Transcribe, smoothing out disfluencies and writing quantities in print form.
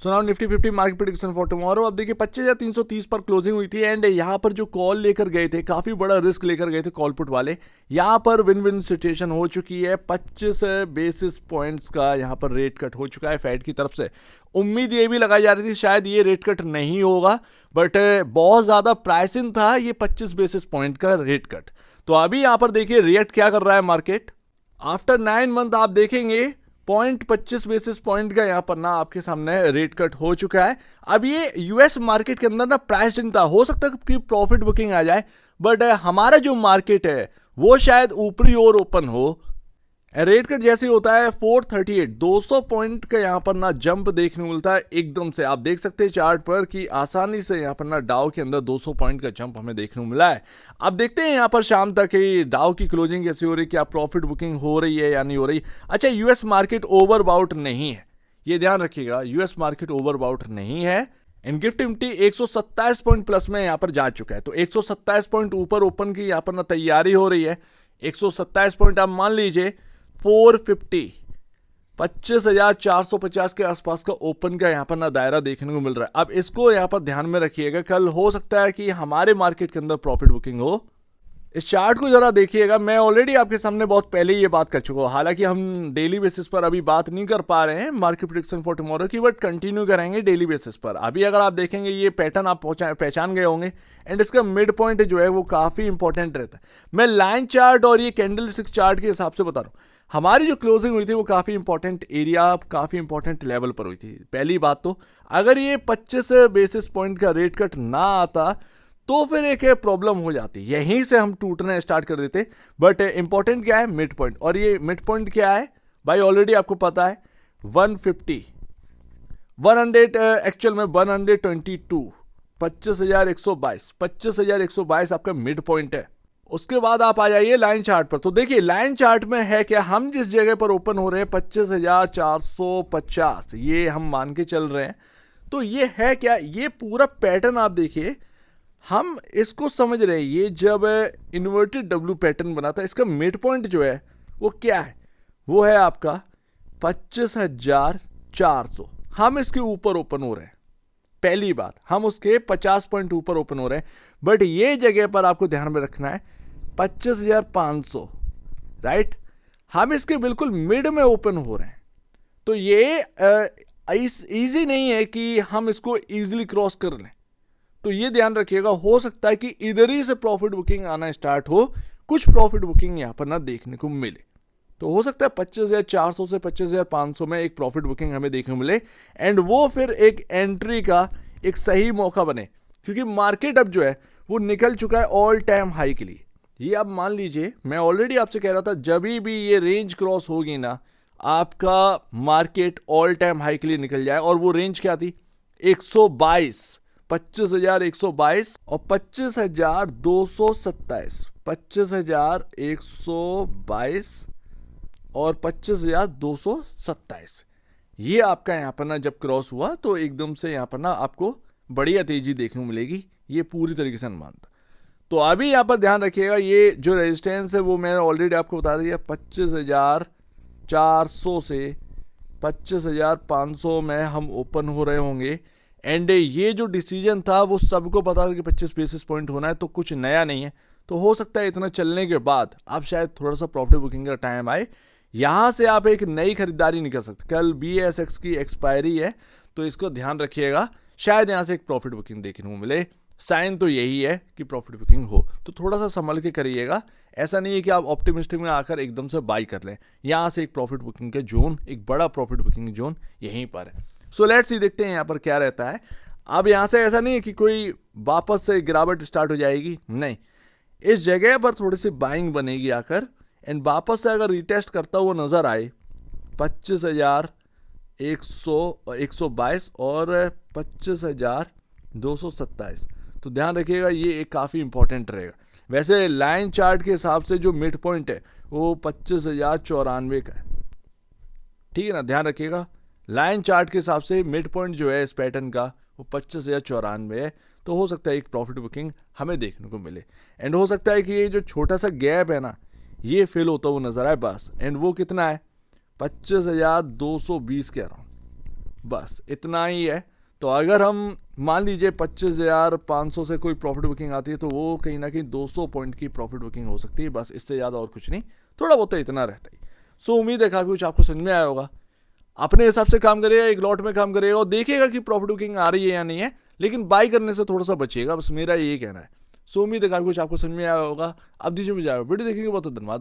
So now Nifty 50 market prediction for tomorrow. अब देखिए 25,330 पर क्लोजिंग हुई थी एंड यहाँ पर जो कॉल लेकर गए थे, काफी बड़ा रिस्क लेकर गए थे कॉल पुट वाले, यहाँ पर विन विन सिचुएशन हो चुकी है। 25 बेसिस पॉइंट्स का यहाँ पर रेट कट हो चुका है फेड की तरफ से। उम्मीद ये भी लगाई जा रही थी शायद ये रेट कट नहीं होगा, बट बहुत ज्यादा प्राइसिंग था ये 25 बेसिस पॉइंट का रेट कट। तो अभी यहाँ पर देखिए रिएक्ट क्या कर रहा है मार्केट। आफ्टर 9 मंथ आप देखेंगे 0.25 बेसिस पॉइंट का यहाँ पर ना आपके सामने रेट कट हो चुका है। अब ये यूएस मार्केट के अंदर ना प्राइसिंग था, हो सकता है कि प्रॉफिट बुकिंग आ जाए, बट हमारा जो मार्केट है वो शायद ऊपरी ओर ओपन हो। रेट कट जैसे होता है 438 200 पॉइंट का यहाँ पर ना जंप देखने को मिलता है एकदम से। आप देख सकते हैं चार्ट पर कि आसानी से यहाँ पर ना डाउ के अंदर 200 पॉइंट का जंप हमें देखने को मिला है। अब देखते हैं यहाँ पर शाम तक ही डाउ की क्लोजिंग कैसी हो रही है, क्या प्रॉफिट बुकिंग हो रही है या नहीं हो रही। अच्छा, यूएस मार्केट ओवरबाउट नहीं है, ये ध्यान रखिएगा, यूएस मार्केट ओवरबाउट नहीं है। निफ्टी 127 पॉइंट प्लस में यहाँ पर जा चुका है, तो 127 पॉइंट ऊपर ओपन की यहाँ पर ना तैयारी हो रही है। 127 पॉइंट आप मान लीजिए 450 25,450 के आसपास का ओपन का यहाँ पर ना दायरा देखने को मिल रहा है। अब इसको यहाँ पर ध्यान में रखिएगा, कल हो सकता है कि हमारे मार्केट के अंदर प्रॉफिट बुकिंग हो। इस चार्ट को जरा देखिएगा, मैं ऑलरेडी आपके सामने बहुत पहले ये बात कर चुका हूँ, हालांकि हम डेली बेसिस पर अभी बात नहीं कर पा रहे हैं मार्केट प्रेडिक्शन फॉर टुमारो की, बट कंटिन्यू करेंगे डेली बेसिस पर। अभी अगर आप देखेंगे ये पैटर्न आप पहचान गए होंगे एंड इसका मिड पॉइंट जो है वो काफी इंपॉर्टेंट रहता है। मैं लाइन चार्ट और ये कैंडल स्टिक चार्ट के हिसाब से बता रहा हूँ, हमारी जो क्लोजिंग हुई थी वो काफी इंपॉर्टेंट एरिया, काफी इंपॉर्टेंट लेवल पर हुई थी। पहली बात तो अगर ये 25 बेसिस पॉइंट का रेट कट ना आता तो फिर एक प्रॉब्लम हो जाती, यहीं से हम टूटना स्टार्ट कर देते। बट इंपॉर्टेंट क्या है, मिड पॉइंट। और ये मिड पॉइंट क्या है भाई, ऑलरेडी आपको पता है 150 100 एक्चुअल में 122 25,122 आपका मिड पॉइंट है। उसके बाद आप आ जाइए लाइन चार्ट पर, तो देखिए लाइन चार्ट में है क्या, हम जिस जगह पर ओपन हो रहे हैं 25,450 ये हम मान के चल रहे हैं, तो ये है क्या, ये पूरा पैटर्न आप देखिए, हम इसको समझ रहे हैं। ये जब इन्वर्टेड डब्ल्यू पैटर्न बना था, इसका मिड पॉइंट जो है वो क्या है, वो है आपका 25,400। हम इसके ऊपर ओपन हो रहे हैं, पहली बात हम उसके 50 पॉइंट ऊपर ओपन हो रहे हैं, बट ये जगह पर आपको ध्यान में रखना है 25,500, राइट। हम इसके बिल्कुल मिड में ओपन हो रहे हैं, तो ये इजी नहीं है कि हम इसको इजीली क्रॉस कर लें। तो ये ध्यान रखिएगा, हो सकता है कि इधर ही से प्रॉफिट बुकिंग आना स्टार्ट हो, कुछ प्रॉफिट बुकिंग यहां पर ना देखने को मिले। तो हो सकता है 25,400 से 25,500 में एक प्रॉफिट बुकिंग हमें देखने को मिले एंड वो फिर एक एंट्री का एक सही मौका बने, क्योंकि मार्केट अब जो है वो निकल चुका है ऑल टाइम हाई के लिए। ये आप मान लीजिए, मैं ऑलरेडी आपसे कह रहा था जब भी ये रेंज क्रॉस होगी ना, आपका मार्केट ऑल टाइम हाई के लिए निकल जाए। और वो रेंज क्या थी, 122 25,122 और 25,227 25,122 और 25,227। ये आपका यहाँ पर ना जब क्रॉस हुआ तो एकदम से यहाँ पर ना आपको बढ़िया तेजी देखने को मिलेगी, ये पूरी तरीके से अनुमान था। तो अभी यहाँ पर ध्यान रखिएगा, ये जो रेजिस्टेंस है वो मैंने ऑलरेडी आपको बता दिया, 25,400 से 25,500 में हम ओपन हो रहे होंगे। एंड ये जो डिसीजन था वो सबको पता था कि 25 बेसिस पॉइंट होना है, तो कुछ नया नहीं है। तो हो सकता है इतना चलने के बाद आप शायद थोड़ा सा प्रॉफिट बुकिंग का टाइम आए, यहां से आप एक नई खरीदारी नहीं कर सकते। कल BSX की एक्सपायरी है, तो इसको ध्यान रखिएगा, शायद यहां से एक प्रॉफिट बुकिंग देखने को मिले। साइन तो यही है कि प्रॉफिट बुकिंग हो, तो थोड़ा सा संभल के करिएगा। ऐसा नहीं है कि आप ऑप्टिमिस्टिक में आकर एकदम से बाई कर लें। यहां से एक प्रॉफिट बुकिंग का जोन, एक बड़ा प्रॉफिट बुकिंग जोन यहीं पर है। सो लेट्स सी, देखते हैं यहाँ पर क्या रहता है। अब यहाँ से ऐसा नहीं है कि कोई वापस से गिरावट स्टार्ट हो जाएगी, नहीं, इस जगह पर थोड़ी सी बाइंग बनेगी आकर, एंड वापस से अगर रिटेस्ट करता हुआ नजर आए 25,122 और 25,227, तो ध्यान रखिएगा ये एक काफ़ी इंपॉर्टेंट रहेगा। वैसे लाइन चार्ट के हिसाब से जो मिड पॉइंट है वो 25,094 का है, ठीक है ना, ध्यान रखिएगा। लाइन चार्ट के हिसाब से मिड पॉइंट जो है इस पैटर्न का वो 25,094 है, तो हो सकता है एक प्रॉफिट बुकिंग हमें देखने को मिले। एंड हो सकता है कि ये जो छोटा सा गैप है ना, ये फिल होता हुआ नजर आए बस। एंड वो कितना है, 25,220 के अराउंड, बस इतना ही है। तो अगर हम मान लीजिए 25,500 से कोई प्रॉफिट बुकिंग आती है तो वो कहीं ना कहीं 200 पॉइंट की प्रॉफिट बुकिंग हो सकती है, बस इससे ज़्यादा और कुछ नहीं, थोड़ा बहुत तो इतना रहता ही। सो उम्मीद है काफ़ी कुछ आपको समझ में आया होगा। अपने हिसाब से काम करिएगा, एक लॉट में काम करिएगा और देखिएगा कि प्रॉफिट बुकिंग आ रही है या नहीं है, लेकिन बाई करने से थोड़ा सा बचिएगा, बस मेरा यही कहना है। सो उम्मीद है काफ़ी कुछ आपको समझ में आया होगा। अब दीजिए मुझे वीडियो देखेंगे, बहुत धन्यवाद।